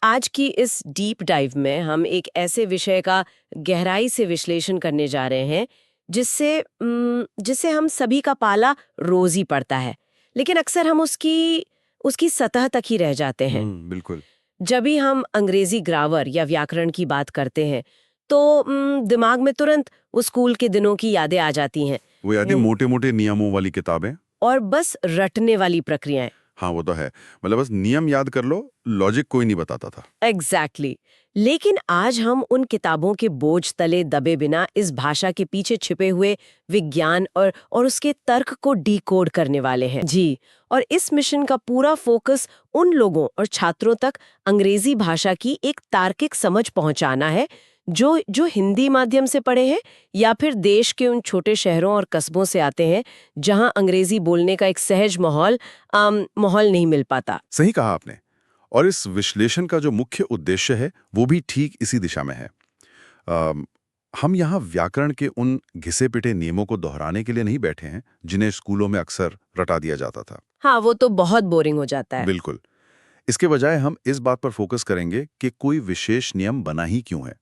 आज की इस डीप डाइव में हम एक ऐसे विषय का गहराई से विश्लेषण करने जा रहे हैं जिससे हम सभी का पाला रोज ही पड़ता है, लेकिन अक्सर हम उसकी उसकी सतह तक ही रह जाते हैं। बिल्कुल। जब भी हम अंग्रेजी ग्रामर या व्याकरण की बात करते हैं तो दिमाग में तुरंत वो स्कूल के दिनों की यादें आ जाती हैं। वो यादें मोटे मोटे नियमों वाली किताबें। और बस रटने वाली प्रक्रियाएं। हाँ, वो तो है। मतलब बस नियम याद कर लो, लॉजिक कोई नहीं बताता था। एग्जैक्टली लेकिन आज हम उन किताबों के बोझ तले दबे बिना इस भाषा के पीछे छिपे हुए विज्ञान और उसके तर्क को डिकोड करने वाले हैं जी। और इस मिशन का पूरा फोकस उन लोगों और छात्रों तक अंग्रेजी भाषा की एक तार्किक समझ पहुंचाना है जो हिंदी माध्यम से पढ़े हैं या फिर देश के उन छोटे शहरों और कस्बों से आते हैं जहां अंग्रेजी बोलने का एक सहज माहौल नहीं मिल पाता। सही कहा आपने। और इस विश्लेषण का जो मुख्य उद्देश्य है वो भी ठीक इसी दिशा में है। हम यहाँ व्याकरण के उन घिसे पिटे नियमों को दोहराने के लिए नहीं बैठे हैं जिन्हें स्कूलों में अक्सर रटा दिया जाता था। हाँ, वो तो बहुत बोरिंग हो जाता है। बिल्कुल। इसके बजाय हम इस बात पर फोकस करेंगे कि कोई विशेष नियम बना ही क्यों है।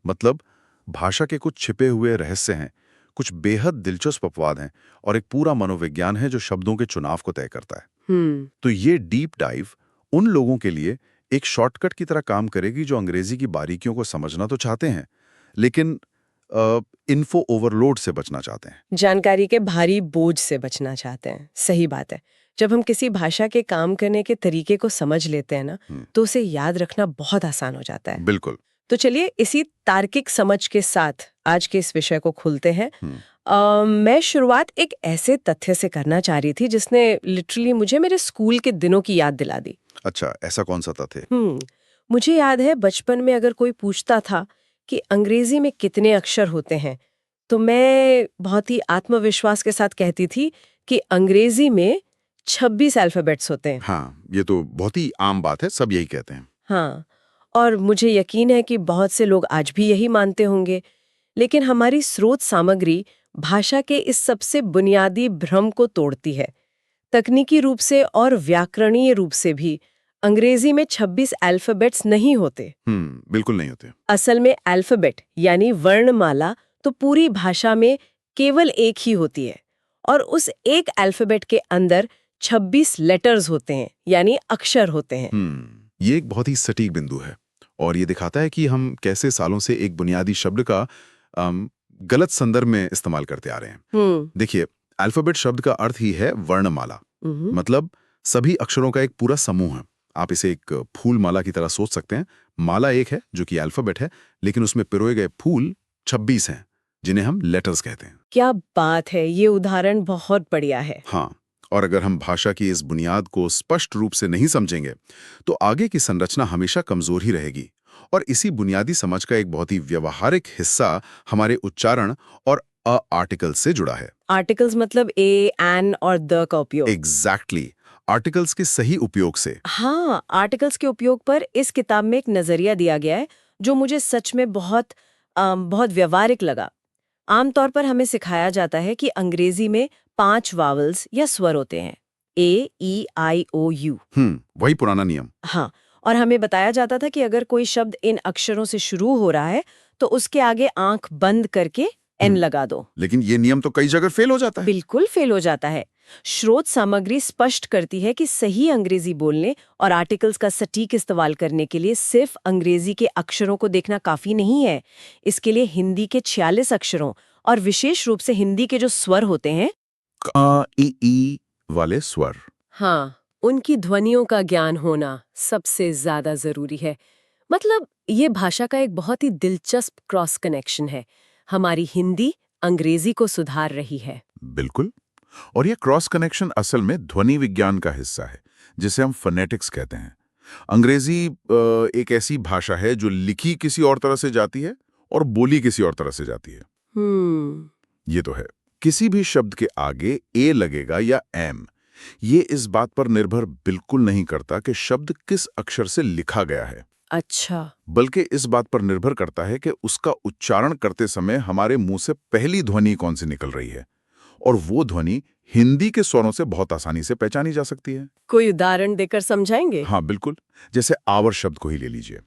मतलब भाषा के कुछ छिपे हुए रहस्य हैं, कुछ बेहद दिलचस्प अपवाद हैं और एक पूरा मनोविज्ञान है जो शब्दों के चुनाव को तय करता है। तो ये डीप डाइव उन लोगों के लिए एक शॉर्टकट की तरह काम करेगी जो अंग्रेजी की बारीकियों को समझना तो चाहते हैं लेकिन इन्फो ओवरलोड से बचना चाहते हैं, जानकारी के भारी बोझ से बचना चाहते हैं। सही बात है। जब हम किसी भाषा के काम करने के तरीके को समझ लेते हैं ना तो उसे याद रखना बहुत आसान हो जाता है। बिल्कुल। तो चलिए इसी तार्किक समझ के साथ आज के इस विषय को खुलते हैं। मैं शुरुआत एक ऐसे तथ्य से करना चाह रही थी जिसने लिटरली मुझे मेरे स्कूल के दिनों की याद दिला दी। अच्छा, ऐसा कौन सा तथ्य? मुझे याद है बचपन में अगर कोई पूछता था कि अंग्रेजी में कितने अक्षर होते हैं तो मैं बहुत ही आत्मविश्वास के साथ कहती थी कि अंग्रेजी में 26 अल्फाबेट्स होते हैं। हाँ, ये तो बहुत ही आम बात है, सब यही कहते हैं। हाँ, और मुझे यकीन है कि बहुत से लोग आज भी यही मानते होंगे। लेकिन हमारी स्रोत सामग्री भाषा के इस सबसे बुनियादी भ्रम को तोड़ती है। तकनीकी रूप से और व्याकरणीय रूप से भी अंग्रेजी में 26 अल्फाबेट्स नहीं होते। बिल्कुल नहीं होते। असल में अल्फाबेट यानी वर्णमाला तो पूरी भाषा में केवल एक ही होती है और उस एक अल्फाबेट के अंदर 26 लेटर्स होते हैं यानी अक्षर होते हैं। ये एक बहुत ही सटीक बिंदु है और ये दिखाता है कि हम कैसे सालों से एक बुनियादी शब्द का गलत संदर्भ में इस्तेमाल करते आ रहे हैं। देखिए, अल्फाबेट शब्द का अर्थ ही है वर्णमाला। मतलब सभी अक्षरों का एक पूरा समूह है। आप इसे एक फूल माला की तरह सोच सकते हैं। माला एक है जो कि अल्फाबेट है, लेकिन उसमें पिरोए गए फूल 26 हैं जिन्हें हम लेटर्स कहते हैं। क्या बात है, ये उदाहरण बहुत बढ़िया है। हाँ, और अगर हम भाषा की इस बुनियाद को स्पष्ट रूप से नहीं समझेंगे तो आगे की संरचना हमेशा कमजोर ही रहेगी। और इसी बुनियादी समझ का एक बहुत ही व्यवहारिक हिस्सा हमारे उच्चारण और अ आर्टिकल्स से जुड़ा है। आर्टिकल्स मतलब ए, एन और द का उपयोग। एग्जैक्टली। आर्टिकल्स के सही उपयोग से। हाँ, आर्टिकल्स के उपयोग पर इस किताब में एक नजरिया दिया गया है जो मुझे सच में बहुत व्यवहारिक लगा। आमतौर पर हमें सिखाया जाता है कि अंग्रेजी में 5 वावल्स या स्वर होते हैं, ए, ई, आई, ओ, यू। वही पुराना नियम। हाँ, और हमें बताया जाता था कि अगर कोई शब्द इन अक्षरों से शुरू हो रहा है तो उसके आगे आंख बंद करके एन लगा दो। लेकिन ये नियम तो कई जगह फेल हो जाता है। बिल्कुल फेल हो जाता है। स्रोत सामग्री स्पष्ट करती है कि सही अंग्रेजी बोलने और आर्टिकल्स का सटीक इस्तेमाल करने के लिए सिर्फ अंग्रेजी के अक्षरों को देखना काफी नहीं है। इसके लिए हिंदी के 46 अक्षरों और विशेष रूप से हिंदी के जो स्वर होते हैं ई वाले स्वर, हाँ, उनकी ध्वनियों का ज्ञान होना सबसे ज्यादा जरूरी है। मतलब ये भाषा का एक बहुत ही दिलचस्प क्रॉस कनेक्शन है। हमारी हिंदी अंग्रेजी को सुधार रही है। बिल्कुल। और ये क्रॉस कनेक्शन असल में ध्वनि विज्ञान का हिस्सा है जिसे हम फोनेटिक्स कहते हैं। अंग्रेजी एक ऐसी भाषा है जो लिखी किसी और तरह से जाती है और बोली किसी और तरह से जाती है। ये तो है। किसी भी शब्द के आगे ए लगेगा या एम, ये इस बात पर निर्भर बिल्कुल नहीं करता कि शब्द किस अक्षर से लिखा गया है। अच्छा। बल्कि इस बात पर निर्भर करता है कि उसका उच्चारण करते समय हमारे मुंह से पहली ध्वनि कौन सी निकल रही है, और वो ध्वनि हिंदी के स्वरों से बहुत आसानी से पहचानी जा सकती है। कोई उदाहरण देकर समझाएंगे? हाँ बिल्कुल। जैसे आवर शब्द को ही ले लीजिए।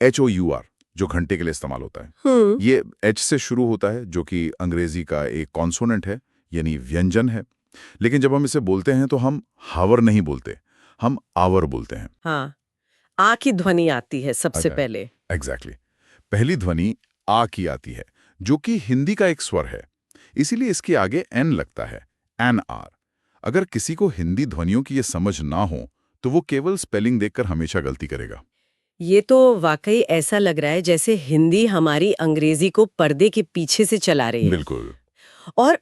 HOUR जो घंटे के लिए इस्तेमाल होता है, ये H से शुरू होता है, जो कि अंग्रेजी का एक कॉन्सोनेंट है, यानी व्यंजन है। लेकिन जब हम इसे बोलते हैं तो हम हावर नहीं बोलते, हम आवर बोलते हैं। हाँ, आ की ध्वनि आती है सबसे अच्छा। पहले। एग्जैक्टली। पहली ध्वनि आ की आती है, जो कि हिंदी का एक स्वर है, इसीलिए इसके आगे एन लगता है, एन आर। अगर किसी को हिंदी ध्वनियों की ये समझ ना हो तो वो केवल स्पेलिंग देखकर हमेशा गलती करेगा। ये तो वाकई ऐसा लग रहा है जैसे हिंदी हमारी अंग्रेजी को पर्दे के पीछे से चला रही है। बिल्कुल। और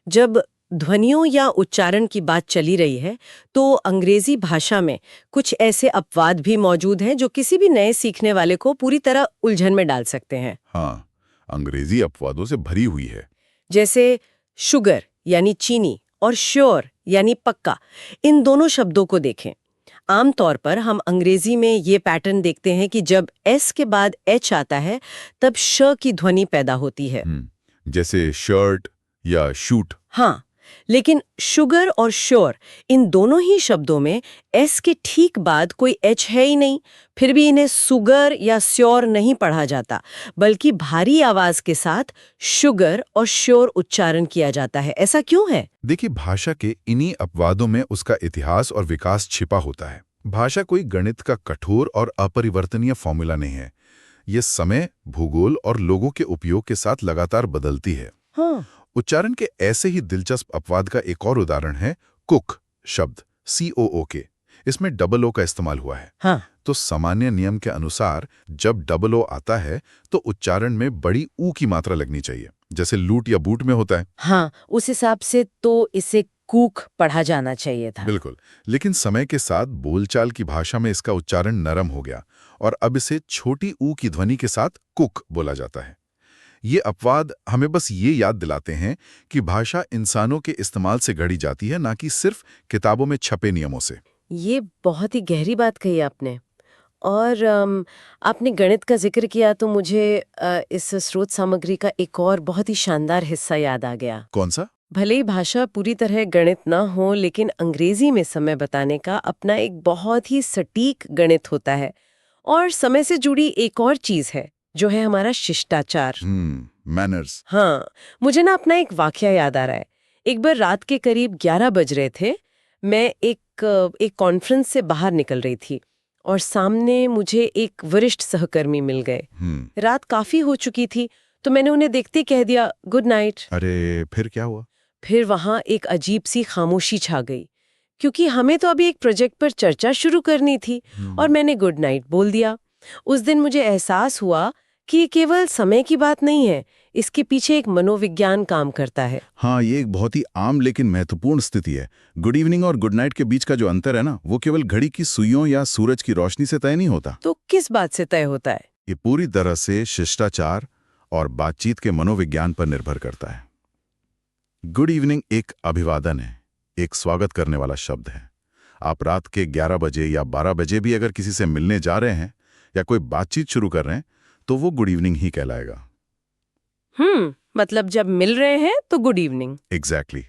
जब ध्वनियों या उच्चारण की बात चली रही है, तो अंग्रेजी भाषा में कुछ ऐसे अपवाद भी मौजूद हैं जो किसी भी नए सीखने वाले को पूरी तरह उलझन में डाल सकते हैं। हाँ, अंग्रेजी अपवादों से भरी हुई है। जैसे शुगर यानी चीनी और श्योर यानी पक्का, इन दोनों शब्दों को देखें। आमतौर पर हम अंग्रेजी में ये पैटर्न देखते हैं कि जब एस के बाद एच आता है तब श की ध्वनि पैदा होती है। जैसे शर्ट या शूट। हाँ, लेकिन शुगर और श्योर इन दोनों ही शब्दों में एस के ठीक बाद कोई एच है ही नहीं, फिर भी इन्हें सुगर या श्योर नहीं पढ़ा जाता, बल्कि भारी आवाज के साथ शुगर और श्योर उच्चारण किया जाता है। ऐसा क्यों है? देखिए, भाषा के इन्हीं अपवादों में उसका इतिहास और विकास छिपा होता है। भाषा कोई गणित का कठोर और अपरिवर्तनीय फॉर्मूला नहीं है। ये समय, भूगोल और लोगों के उपयोग के साथ लगातार बदलती है। हाँ। उच्चारण के ऐसे ही दिलचस्प अपवाद का एक और उदाहरण है कुक शब्द, COOK। इसमें डबल ओ का इस्तेमाल हुआ है। हाँ। तो सामान्य नियम के अनुसार जब डबल ओ आता है तो उच्चारण में बड़ी ऊ की मात्रा लगनी चाहिए, जैसे लूट या बूट में होता है। हाँ, उस हिसाब से तो इसे कूक पढ़ा जाना चाहिए था। बिल्कुल। लेकिन समय के साथ बोलचाल की भाषा में इसका उच्चारण नरम हो गया और अब इसे छोटी ऊ की ध्वनि के साथ कुक बोला जाता है। ये अपवाद हमें बस ये याद दिलाते हैं कि भाषा इंसानों के इस्तेमाल से गढ़ी जाती है, ना कि सिर्फ किताबों में छपे नियमों से। ये बहुत ही गहरी बात कही आपने। और आपने गणित का जिक्र किया तो मुझे इस स्रोत सामग्री का एक और बहुत ही शानदार हिस्सा याद आ गया। कौन सा? भले ही भाषा पूरी तरह गणित ना हो, लेकिन अंग्रेजी में समय बताने का अपना एक बहुत ही सटीक गणित होता है। और समय से जुड़ी एक और चीज है जो है हमारा शिष्टाचार। मैनर्स। हाँ, मुझे ना अपना एक वाकया याद आ रहा है। एक बार रात के करीब 11 बज रहे थे। मैं एक कॉन्फ्रेंस से बाहर निकल रही थी और सामने मुझे एक वरिष्ठ सहकर्मी मिल गए। रात काफी हो चुकी थी तो मैंने उन्हें देखते ही कह दिया गुड नाइट। अरे, फिर क्या हुआ? फिर वहां एक अजीब सी खामोशी छा गई, क्योंकि हमें तो अभी एक प्रोजेक्ट पर चर्चा शुरू करनी थी और मैंने गुड नाइट बोल दिया। उस दिन मुझे एहसास हुआ कि ये केवल समय की बात नहीं है, इसके पीछे एक मनोविज्ञान काम करता है। हाँ, ये एक बहुत ही आम लेकिन महत्वपूर्ण स्थिति है। गुड इवनिंग और गुड नाइट के बीच का जो अंतर है ना, वो केवल घड़ी की सुइयों या सूरज की रोशनी से तय नहीं होता। तो किस बात से तय होता है? ये पूरी तरह से शिष्टाचार और बातचीत के मनोविज्ञान पर निर्भर करता है। गुड इवनिंग एक अभिवादन है, एक स्वागत करने वाला शब्द है। आप रात के 11 बजे या 12 बजे भी अगर किसी से मिलने जा रहे हैं या कोई बातचीत शुरू कर रहे हैं तो वो गुड इवनिंग ही कहलाएगा। मतलब जब मिल रहे हैं तो गुड इवनिंग। एग्जैक्टली।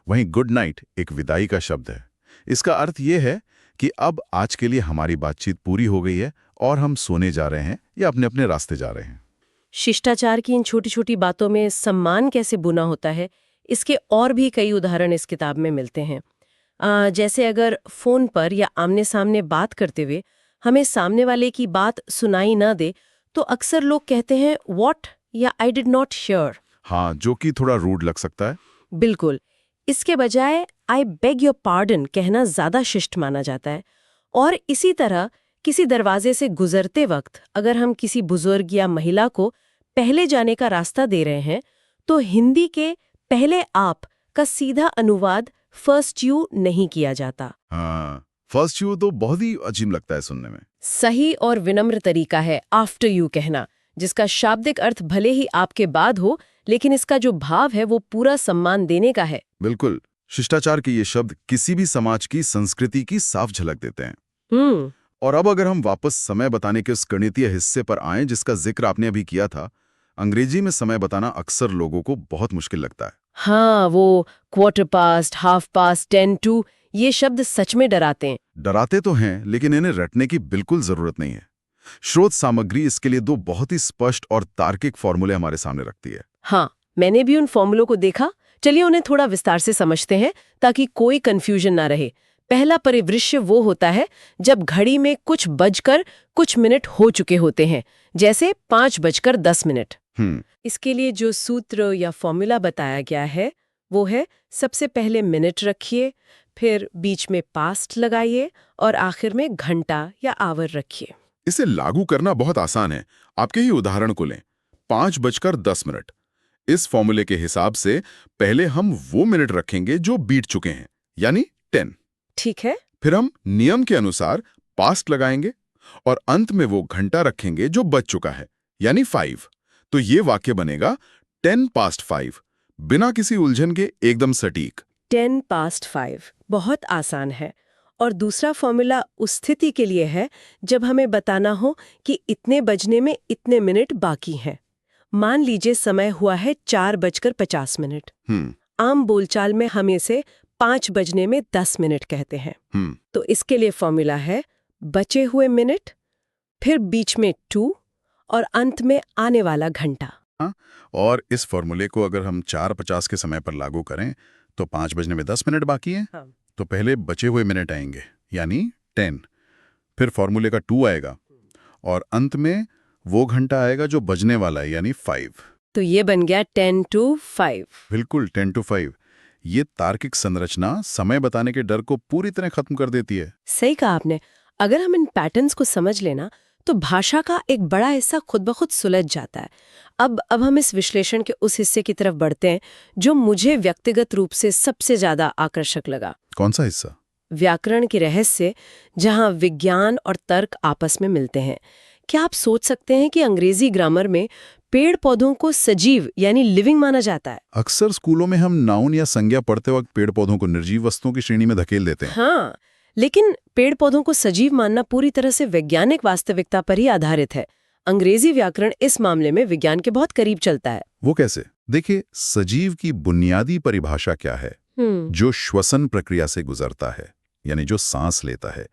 वहीं गुड नाइट एक विदाई का शब्द है। इसका अर्थ ये है कि अब आज के लिए हमारी बातचीत पूरी हो गई है और हम सोने जा रहे हैं या अपने अपने रास्ते जा रहे हैं। शिष्टाचार की इन छोटी छोटी बातों में सम्मान कैसे बुना होता है, इसके और भी कई उदाहरण इस किताब में मिलते हैं। जैसे अगर फोन पर या आमने सामने बात करते हुए हमें सामने वाले की बात सुनाई ना दे तो अक्सर लोग कहते हैं व्हाट या आई डिड नॉट हियर। हाँ, जो कि थोड़ा रूड लग सकता है। बिल्कुल। इसके बजाय आई बेग योर पार्डन कहना ज्यादा शिष्ट माना जाता है। और इसी तरह किसी दरवाजे से गुजरते वक्त अगर हम किसी बुजुर्ग या महिला को पहले जाने का रास्ता दे रहे हैं तो हिंदी के पहले आप का सीधा अनुवाद फर्स्ट यू नहीं किया जाता। हाँ, फर्स्ट यू तो बहुत ही अजीब लगता है सुनने में। सही और विनम्र तरीका है आफ्टर यू कहना, जिसका शाब्दिक अर्थ भले ही आपके बाद हो, लेकिन इसका जो भाव है वो पूरा सम्मान देने का है। बिल्कुल। शिष्टाचार के ये शब्द किसी भी समाज की संस्कृति की साफ झलक देते हैं। और अब अगर हम वापस समय बताने के उस गणितीय हिस्से पर आएं जिसका जिक्र आपने अभी किया था, अंग्रेजी में समय बताना अक्सर लोगों को बहुत मुश्किल लगता है। हाँ, वो quarter past, half past, 10 to, ये शब्द सच में डराते हैं। डराते तो हैं, लेकिन इन्हें रटने की बिल्कुल जरूरत नहीं है। स्रोत सामग्री इसके लिए दो बहुत ही स्पष्ट और तार्किक फॉर्मूले हमारे सामने रखती है। हाँ, मैंने भी उन फॉर्मूलों को देखा। चलिए उन्हें थोड़ा विस्तार से समझते हैं ताकि कोई कंफ्यूजन ना रहे। पहला परिदृश्य वो होता है जब घड़ी में कुछ बजकर कुछ मिनट हो चुके होते हैं, जैसे 5:10। इसके लिए जो सूत्र या फॉर्मूला बताया गया है वो है, सबसे पहले मिनट रखिए, फिर बीच में पास्ट लगाइए और आखिर में घंटा या आवर रखिए। इसे लागू करना बहुत आसान है। आपके ही उदाहरण को लें, 5:10। इस फॉर्मूले के हिसाब से पहले हम वो मिनट रखेंगे जो बीत चुके हैं, यानी 10। ठीक है। फिर हम नियम के अनुसार पास्ट लगाएंगे और अंत में वो घंटा रखेंगे जो बच चुका है, यानी 5। तो ये वाक्य बनेगा 5:10, बिना किसी उलझन के एकदम सटीक। 5:10 बहुत आसान है। और दूसरा फॉर्मूला उस स्थिति के लिए है जब हमें बताना हो कि इतने बजने में इतने मिनट बाकी हैं। मान लीजिए समय हुआ है 4:50। आम बोलचाल में हम इसे 5:10 कहते हैं। तो इसके लिए फॉर्मूला है बचे हुए मिनट, फिर बीच में 2 और अंत में आने वाला घंटा। और इस फॉर्मूले को अगर हम 4:50 के समय पर लागू करें तो 5:10 बाकी है। हाँ। तो पहले बचे हुए मिनट आएंगे, यानी 10। फिर फॉर्मूले का 2 आएगा और अंत में वो घंटा आएगा जो बजने वाला है, यानी 5। तो ये बन गया 10 to 5। बिल्कुल, 10 to 5। ये तार्किक संरचना समय बताने के डर को पूरी तरह खत्म कर देती है। सही कहा आपने। अगर हम इन पैटर्न्स को समझ लेना तो भाषा का एक बड़ा हिस्सा खुद ब खुद सुलझ जाता है। अब हम इस विश्लेषण के उस हिस्से की तरफ बढ़ते हैं जो मुझे व्यक्तिगत रूप से सबसे ज्यादा आकर्षक लगा। कौन सा हिस्सा? व्याकरण के रहस्य, जहां विज्ञान और तर्क आपस में मिलते हैं। क्या आप सोच सकते हैं कि अंग्रेजी ग्रामर में पेड़ पौधों को सजीव यानी लिविंग माना जाता है? अक्सर स्कूलों में हम नाउन या संज्ञा पढ़ते वक्त पेड़ पौधों को निर्जीव वस्तुओं की श्रेणी में धकेल देते हैं। हाँ, लेकिन पेड़ पौधों को सजीव मानना पूरी तरह से वैज्ञानिक वास्तविकता पर ही आधारित है। अंग्रेजी व्याकरण इस मामले में विज्ञान के बहुत करीब चलता है। वो कैसे? देखिए, सजीव की बुनियादी परिभाषा क्या है? जो श्वसन प्रक्रिया से गुजरता है, यानी जो सांस लेता है।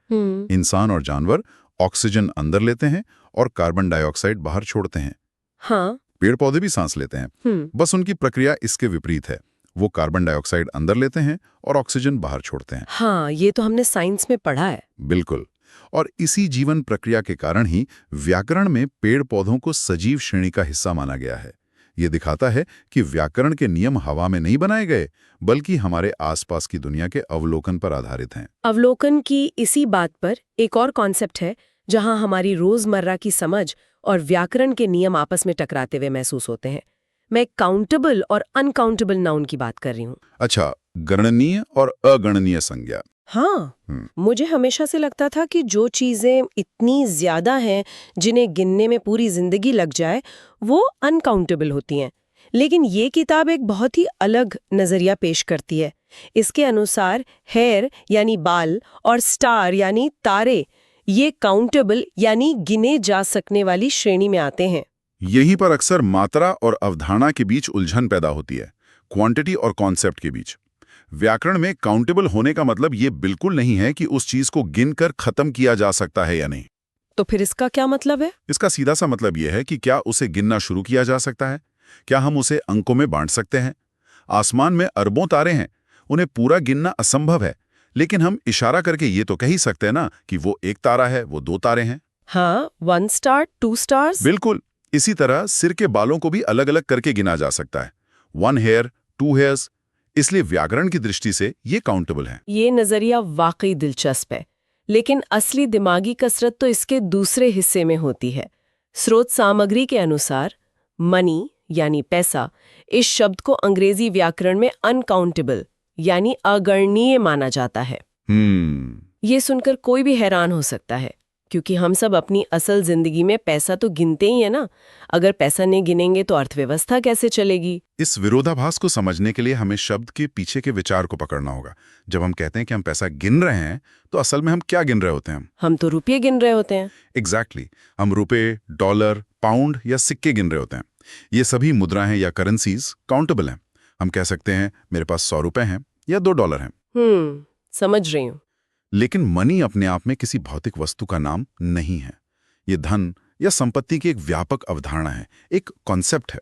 इंसान और जानवर ऑक्सीजन अंदर लेते हैं और कार्बन डाइऑक्साइड बाहर छोड़ते हैं। हाँ। पेड़ पौधे भी सांस लेते हैं, बस उनकी प्रक्रिया इसके विपरीत है। वो कार्बन डाइऑक्साइड अंदर लेते हैं और ऑक्सीजन बाहर छोड़ते हैं। हाँ, ये तो हमने साइंस में पढ़ा है। बिल्कुल। और इसी जीवन प्रक्रिया के कारण ही व्याकरण में पेड़ पौधों को सजीव श्रेणी का हिस्सा माना गया है। ये दिखाता है कि व्याकरण के नियम हवा में नहीं बनाए गए, बल्कि हमारे आसपास की दुनिया के अवलोकन पर आधारित हैं। अवलोकन की इसी बात पर एक और कॉन्सेप्ट है जहां हमारी रोजमर्रा की समझ और व्याकरण के नियम आपस में टकराते हुए महसूस होते हैं। मैं काउंटेबल और अनकाउंटेबल नाउन की बात कर रही हूँ। अच्छा, गणनीय और अगणनीय संज्ञा। हाँ, मुझे हमेशा से लगता था कि जो चीजें इतनी ज्यादा हैं जिन्हें गिनने में पूरी जिंदगी लग जाए वो अनकाउंटेबल होती हैं। लेकिन ये किताब एक बहुत ही अलग नजरिया पेश करती है। इसके अनुसार हेयर यानी बाल और स्टार यानी तारे ये काउंटेबल यानी गिने जा सकने वाली श्रेणी में आते हैं। यहीं पर अक्सर मात्रा और अवधारणा के बीच उलझन पैदा होती है, क्वांटिटी और कॉन्सेप्ट के बीच। व्याकरण में काउंटेबल होने का मतलब ये बिल्कुल नहीं है कि उस चीज को गिनकर खत्म किया जा सकता है या नहीं। तो फिर इसका क्या मतलब है? इसका सीधा सा मतलब यह है कि क्या उसे गिनना शुरू किया जा सकता है? क्या हम उसे अंकों में बांट सकते हैं? आसमान में अरबों तारे हैं, उन्हें पूरा गिनना असंभव है, लेकिन हम इशारा करके ये तो कह ही सकते हैं ना कि वो एक तारा है, वो 2 तारे हैं। हाँ, 1 स्टार, 2 स्टार्स। बिल्कुल। इसी तरह सिर के बालों को भी अलग अलग करके गिना जा सकता है, 1 हेयर, 2 हेयर्स। इसलिए व्याकरण की दृष्टि से ये काउंटेबल है। ये नजरिया वाकई दिलचस्प है, लेकिन असली दिमागी कसरत तो इसके दूसरे हिस्से में होती है। स्रोत सामग्री के अनुसार मनी यानी पैसा, इस शब्द को अंग्रेजी व्याकरण में अनकाउंटेबल यानी अगणनीय माना जाता है। ये सुनकर कोई भी हैरान हो सकता है, क्योंकि हम सब अपनी असल जिंदगी में पैसा तो गिनते ही है ना। अगर पैसा नहीं गिनेंगे तो अर्थव्यवस्था कैसे चलेगी? इस विरोधाभास को समझने के लिए हमें शब्द के पीछे के विचार को पकड़ना होगा। जब हम कहते हैं कि हम पैसा गिन रहे हैं, तो असल में हम क्या गिन रहे होते हैं? हम तो रुपये गिन रहे होते हैं। एग्जैक्टली। हम रुपए, डॉलर, पाउंड या सिक्के गिन रहे होते हैं। ये सभी मुद्राएं या करेंसीज काउंटेबल हैं, हम कह सकते हैं मेरे पास 100 रुपए हैं या $2 हैं। समझ रही हूँ। लेकिन मनी अपने आप में किसी भौतिक वस्तु का नाम नहीं है। ये धन या संपत्ति की एक व्यापक अवधारणा है, एक कॉन्सेप्ट है।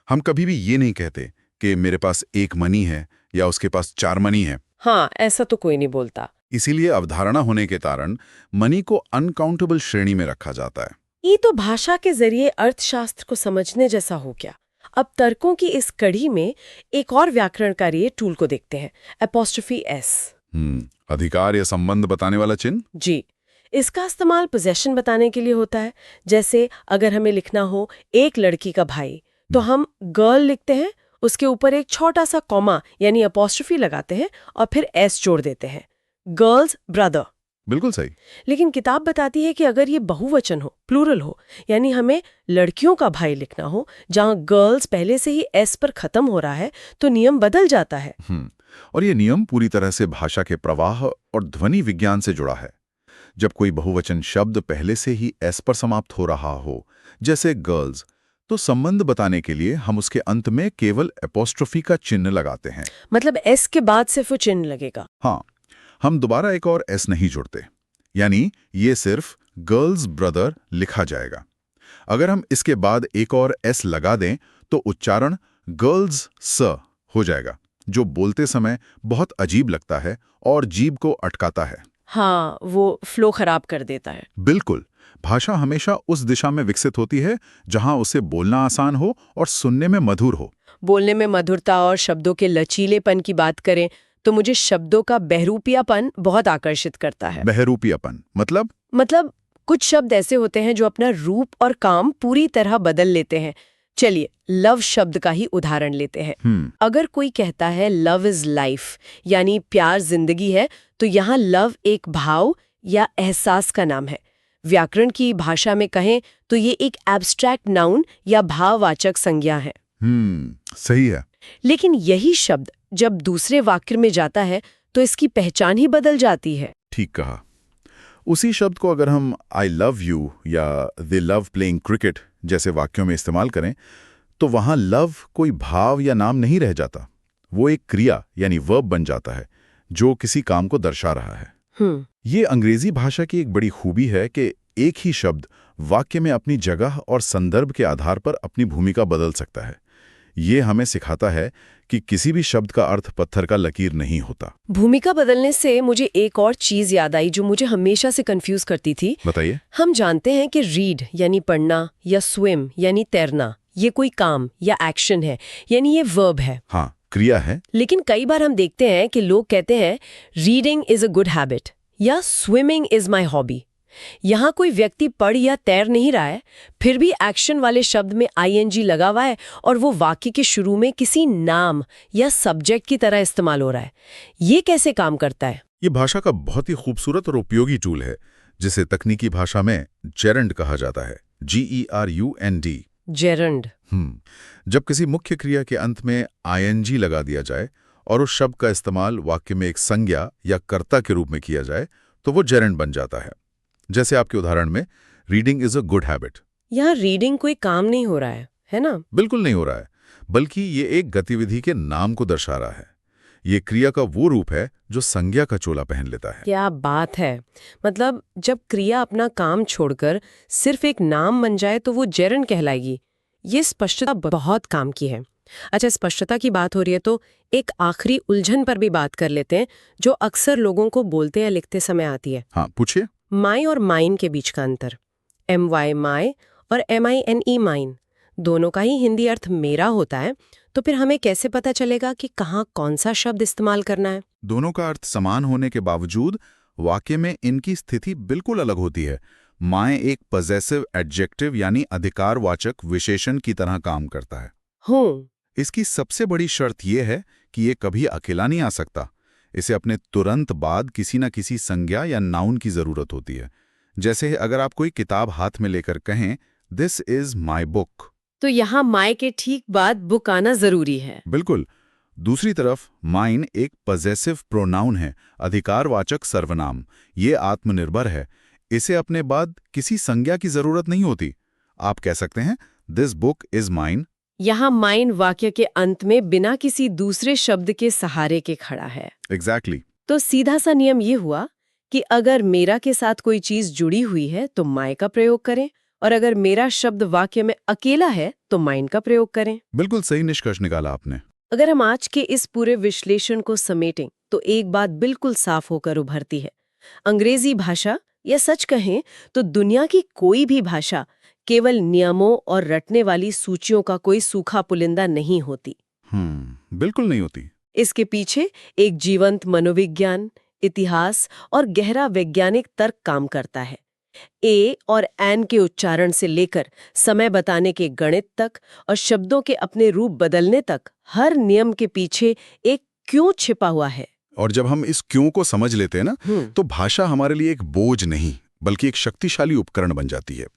हम कभी भी ये नहीं कहते कि मेरे पास 1 मनी है या उसके पास 4 मनी है। हाँ, ऐसा तो कोई नहीं बोलता। इसीलिए अवधारणा होने के कारण मनी को अनकाउंटेबल श्रेणी में रखा जाता है। ये तो भाषा के जरिए अर्थशास्त्र को समझने जैसा हो गया। अब तर्कों की इस कड़ी में एक और व्याकरणकारी टूल को देखते हैं, एपोस्ट्रोफी एस। अधिकार या संबंध बताने वाला चिन्ह। जी, इसका इस्तेमाल पोजेशन बताने के लिए होता है। जैसे अगर हमें लिखना हो एक लड़की का भाई, तो हम गर्ल लिखते हैं, उसके ऊपर एक छोटा सा कॉमा यानी अपोस्ट्रोफी लगाते हैं और फिर एस जोड़ देते हैं, गर्ल्स ब्रदर। बिल्कुल सही। लेकिन किताब बताती है कि अगर ये बहुवचन हो, प्लूरल हो, यानी हमें लड़कियों का भाई लिखना हो, जहां गर्ल्स पहले से ही एस पर खत्म हो रहा है, तो नियम बदल जाता है। और ये नियम पूरी तरह से भाषा के प्रवाह और ध्वनि विज्ञान से जुड़ा है। जब कोई बहुवचन शब्द पहले से ही एस पर समाप्त हो रहा हो, जैसे गर्ल्स, तो संबंध बताने के लिए हम उसके अंत में केवल एपोस्ट्रोफी का चिन्ह लगाते हैं। मतलब एस के बाद सिर्फ वो चिन्ह लगेगा। हाँ, हम दोबारा एक और एस नहीं जोड़ते, यानी ये सिर्फ गर्ल्स ब्रदर लिखा जाएगा। अगर हम इसके बाद एक और एस लगा दें तो उच्चारण गर्ल्स स हो जाएगा, जो बोलते समय बहुत अजीब लगता है और जीभ को अटकाता है। हाँ, वो फ्लो खराब कर देता है। बिल्कुल। भाषा हमेशा उस दिशा में विकसित होती है जहां उसे बोलना आसान हो और सुनने में मधुर हो। बोलने में मधुरता और शब्दों के लचीलेपन की बात करें तो मुझे शब्दों का बहरूपियापन बहुत आकर्षित करता है। बहरूपियापन मतलब कुछ शब्द ऐसे होते हैं जो अपना रूप और काम पूरी तरह बदल लेते हैं। चलिए लव शब्द का ही उदाहरण लेते हैं। अगर कोई कहता है लव इज लाइफ, यानी प्यार जिंदगी है, तो यहाँ लव एक भाव या एहसास का नाम है। व्याकरण की भाषा में कहें तो ये एक एब्स्ट्रैक्ट नाउन या भाववाचक संज्ञा है। सही है। लेकिन यही शब्द जब दूसरे वाक्य में जाता है तो इसकी पहचान ही बदल जाती है। ठीक कहा। उसी शब्द को अगर हम आई लव यू या दे लव प्लेइंग क्रिकेट जैसे वाक्यों में इस्तेमाल करें, तो वहां लव कोई भाव या नाम नहीं रह जाता। वो एक क्रिया यानी वर्ब बन जाता है जो किसी काम को दर्शा रहा है। ये अंग्रेजी भाषा की एक बड़ी खूबी है कि एक ही शब्द वाक्य में अपनी जगह और संदर्भ के आधार पर अपनी भूमिका बदल सकता है। ये हमें सिखाता है कि किसी भी शब्द का अर्थ पत्थर का लकीर नहीं होता। भूमिका बदलने से मुझे एक और चीज याद आई जो मुझे हमेशा से कंफ्यूज करती थी। बताइए। हम जानते हैं कि रीड यानी पढ़ना या स्विम यानी तैरना, ये कोई काम या एक्शन है, यानी ये वर्ब है। हाँ, क्रिया है। लेकिन कई बार हम देखते हैं कि लोग कहते हैं reading is a good habit या स्विमिंग इज माई हॉबी। यहाँ कोई व्यक्ति पढ़ या तैर नहीं रहा है, फिर भी एक्शन वाले शब्द में आईएनजी लगा हुआ है और वो वाक्य के शुरू में किसी नाम या सब्जेक्ट की तरह इस्तेमाल हो रहा है। ये कैसे काम करता है? ये भाषा का बहुत ही खूबसूरत और उपयोगी टूल है, जिसे तकनीकी भाषा में जेरंड कहा जाता है। GERUND। जेरंड। जब किसी मुख्य क्रिया के अंत में आईएनजी लगा दिया जाए और उस शब्द का इस्तेमाल वाक्य में एक संज्ञा या कर्ता के रूप में किया जाए, तो वो जेरंड बन जाता है। जैसे आपके उदाहरण में reading is a good habit. यहाँ रीडिंग कोई काम नहीं हो रहा है ना? बिल्कुल नहीं हो रहा है, बल्कि ये एक गतिविधि के नाम को दर्शा रहा है। ये क्रिया का वो रूप है जो संज्ञा का चोला पहन लेता है। क्या बात है! मतलब जब क्रिया अपना काम छोड़कर सिर्फ एक नाम बन जाए तो वो जेरंड कहलाएगी। ये स्पष्टता बहुत काम की है। अच्छा, स्पष्टता की बात हो रही है तो एक आखिरी उलझन पर भी बात कर लेते हैं जो अक्सर लोगों को बोलते या लिखते समय आती है। हाँ, पूछिए। माई और माइन के बीच का अंतर। MY माई और MINE माइन, दोनों का ही हिंदी अर्थ मेरा होता है, तो फिर हमें कैसे पता चलेगा कि कहाँ कौन सा शब्द इस्तेमाल करना है? दोनों का अर्थ समान होने के बावजूद वाक्य में इनकी स्थिति बिल्कुल अलग होती है। माए एक पॉजेसिव एडजेक्टिव यानी अधिकारवाचक विशेषण की तरह काम करता है। इसकी सबसे बड़ी शर्त यह है कि ये कभी अकेला नहीं आ सकता। इसे अपने तुरंत बाद किसी न किसी संज्ञा या नाउन की जरूरत होती है। जैसे अगर आप कोई किताब हाथ में लेकर कहें दिस इज माई बुक, तो यहाँ माई के ठीक बाद बुक आना जरूरी है। बिल्कुल। दूसरी तरफ माइन एक पॉजेसिव प्रोनाउन है, अधिकारवाचक सर्वनाम। ये आत्मनिर्भर है, इसे अपने बाद किसी संज्ञा की जरूरत नहीं होती। आप कह सकते हैं दिस बुक इज माइन यहाँ माइंड वाक्य के अंत में बिना किसी दूसरे शब्द के सहारे के खड़ा है। एग्जैक्टली। तो सीधा सा नियम ये हुआ कि अगर मेरा के साथ कोई चीज जुड़ी हुई है तो माय का प्रयोग करें, और अगर मेरा शब्द वाक्य में अकेला है तो माइंड का प्रयोग करें। बिल्कुल सही निष्कर्ष निकाला आपने। अगर हम आज के इस पूरे विश्लेषण को समेटें तो एक बात बिल्कुल साफ होकर उभरती है। अंग्रेजी भाषा, या सच कहें तो दुनिया की कोई भी भाषा, केवल नियमों और रटने वाली सूचियों का कोई सूखा पुलिंदा नहीं होती। बिल्कुल नहीं होती। इसके पीछे एक जीवंत मनोविज्ञान, इतिहास और गहरा वैज्ञानिक तर्क काम करता है। ए और एन के उच्चारण से लेकर समय बताने के गणित तक और शब्दों के अपने रूप बदलने तक, हर नियम के पीछे एक क्यों छिपा हुआ है। और जब हम इस क्यों को समझ लेते हैं ना, तो भाषा हमारे लिए एक बोझ नहीं बल्कि एक शक्तिशाली उपकरण बन जाती है।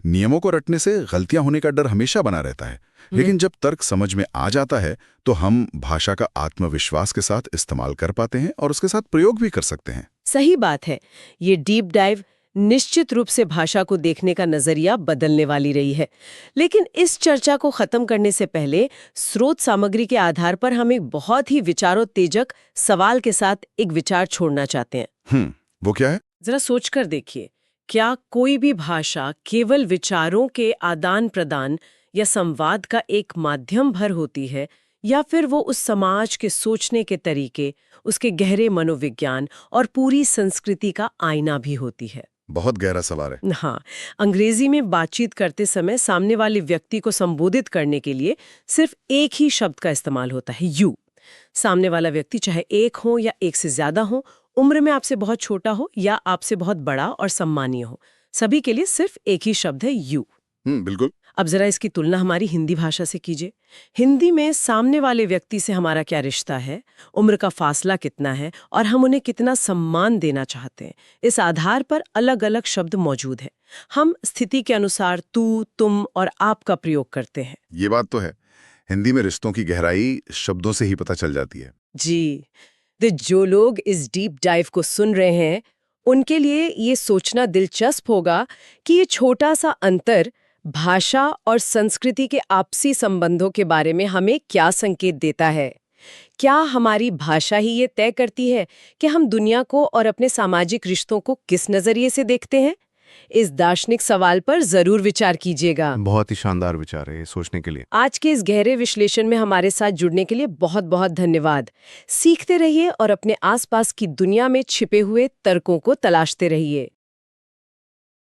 नियमों को रटने से गलतियां होने का डर हमेशा बना रहता है, लेकिन जब तर्क समझ में आ जाता है तो हम भाषा का आत्मविश्वास के साथ इस्तेमाल कर पाते हैं और उसके साथ प्रयोग भी कर सकते हैं। सही बात है। ये डीप डाइव निश्चित रूप से भाषा को देखने का नजरिया बदलने वाली रही है। लेकिन इस चर्चा को खत्म करने से पहले स्रोत सामग्री के आधार पर हम एक बहुत ही विचारोत्तेजक सवाल के साथ एक विचार छोड़ना चाहते हैं। वो क्या है? जरा सोचकर देखिए, क्या कोई भी भाषा केवल विचारों के आदान प्रदान या संवाद का एक माध्यम भर होती है, या फिर वो उस समाज के सोचने के तरीके, उसके गहरे मनोविज्ञान और पूरी संस्कृति का आईना भी होती है? बहुत गहरा सवाल है। हाँ, अंग्रेजी में बातचीत करते समय सामने वाले व्यक्ति को संबोधित करने के लिए सिर्फ एक ही शब्द का इस्तेमाल होता है, यू। सामने वाला व्यक्ति चाहे एक हो या एक से ज्यादा हो, उम्र में आपसे बहुत छोटा हो या आपसे बहुत बड़ा और सम्मानीय हो, सभी के लिए सिर्फ एक ही शब्द है, यू। बिल्कुल। अब जरा इसकी तुलना हमारी हिंदी भाषा से कीजिए। हिंदी में सामने वाले व्यक्ति से हमारा क्या रिश्ता है, उम्र का फासला कितना है और हम उन्हें कितना सम्मान देना चाहते हैं, इस आधार पर अलग अलग शब्द मौजूद हैं। हम स्थिति के अनुसार तू, तुम और आप का प्रयोग करते हैं। ये बात तो है, हिंदी में रिश्तों की गहराई शब्दों से ही पता चल जाती है। जी, तो जो लोग इस डीप डाइव को सुन रहे हैं, उनके लिए ये सोचना दिलचस्प होगा कि ये छोटा सा अंतर भाषा और संस्कृति के आपसी संबंधों के बारे में हमें क्या संकेत देता है। क्या हमारी भाषा ही ये तय करती है कि हम दुनिया को और अपने सामाजिक रिश्तों को किस नजरिए से देखते हैं? इस दार्शनिक सवाल पर जरूर विचार कीजिएगा। बहुत ही शानदार विचार है ये सोचने के लिए। आज के इस गहरे विश्लेषण में हमारे साथ जुड़ने के लिए बहुत बहुत धन्यवाद। सीखते रहिए और अपने आसपास की दुनिया में छिपे हुए तर्कों को तलाशते रहिए।